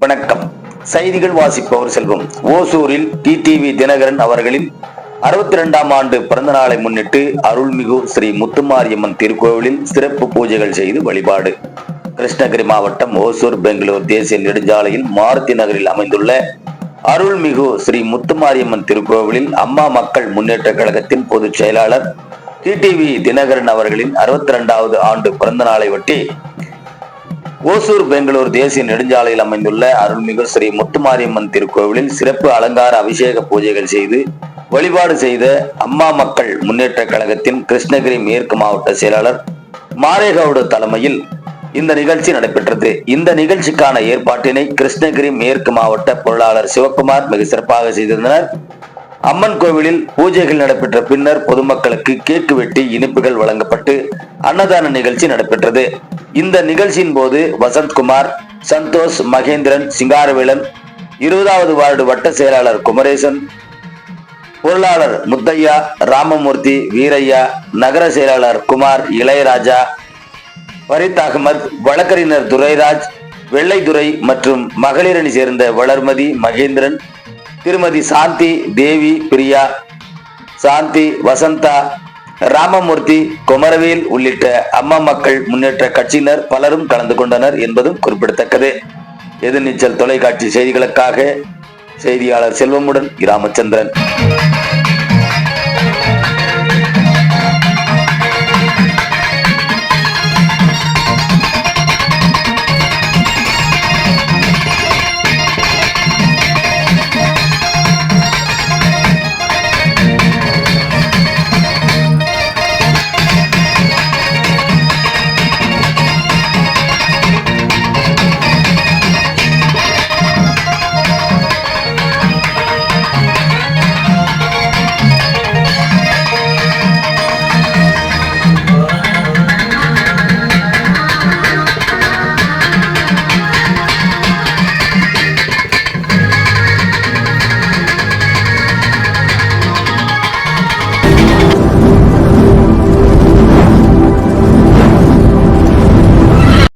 வணக்கம். செய்திகள் வாசிப்பவர் செல்வம். ஓசூரில் டிடிவி தினகரன் அவர்களின் 62ஆம் ஆண்டு பிறந்த நாளை முன்னிட்டு அருள்மிகு ஸ்ரீ முத்துமாரியம்மன் திருக்கோவிலில் சிறப்பு பூஜைகள் செய்து வழிபாடு. கிருஷ்ணகிரி மாவட்டம் ஓசூர் பெங்களூர் தேசிய நெடுஞ்சாலையில் மாருதி நகரில் அமைந்துள்ள அருள்மிகு ஸ்ரீ முத்துமாரியம்மன் திருக்கோவிலில் அம்மா மக்கள் முன்னேற்ற கழகத்தின் பொதுச் செயலாளர் டிடிவி தினகரன் அவர்களின் 62வது ஆண்டு பிறந்த நாளை ஒட்டி ஓசூர் பெங்களூர் தேசிய நெடுஞ்சாலையில் அமைந்துள்ள அருள்மிகு ஸ்ரீ முத்துமாரியம்மன் திருக்கோவிலில் சிறப்பு அலங்கார அபிஷேக பூஜைகள் செய்து வழிபாடு செய்த அம்மா மக்கள் முன்னேற்ற கழகத்தின் கிருஷ்ணகிரி மேற்கு மாவட்ட செயலாளர் மாரேகவுடு தலைமையில் இந்த நிகழ்ச்சி நடைபெற்றது. இந்த நிகழ்ச்சிக்கான ஏற்பாட்டினை கிருஷ்ணகிரி மேற்கு மாவட்ட பொருளாளர் சிவக்குமார் மிக சிறப்பாக செய்திருந்தனர். அம்மன் கோவிலில் பூஜைகள் நடைபெற்ற பின்னர் பொதுமக்களுக்கு கேக்கு வெட்டி இனிப்புகள் வழங்கப்பட்டு அன்னதான நிகழ்ச்சி நடைபெற்றது. இந்த நிகழ்ச்சியின் போது வசந்த்குமார், சந்தோஷ், மகேந்திரன், சிங்காரவேலன், 20வது வார்டு வட்ட செயலாளர் குமரேசன், பொருளாளர் முத்தையா, ராமமூர்த்தி, வீரையா, நகர செயலாளர் குமார், இளையராஜா, ஃபரீத் அகமது, வழக்கறிஞர் துரைராஜ், வெள்ளைத்துறை மற்றும் மகளிரணி சேர்ந்த வளர்மதி, மகேந்திரன், திருமதி சாந்தி, தேவி, பிரியா, சாந்தி, வசந்தா, ராமமூர்த்தி, குமரவேல் உள்ளிட்ட அம்மா மக்கள் முன்னேற்ற கட்சியினர் பலரும் கலந்து கொண்டனர் என்பதும் குறிப்பிடத்தக்கது. எதிர்நீச்சல் தொலைக்காட்சி செய்திகளுக்காக செய்தியாளர் செல்வமுடன் ராமச்சந்திரன்.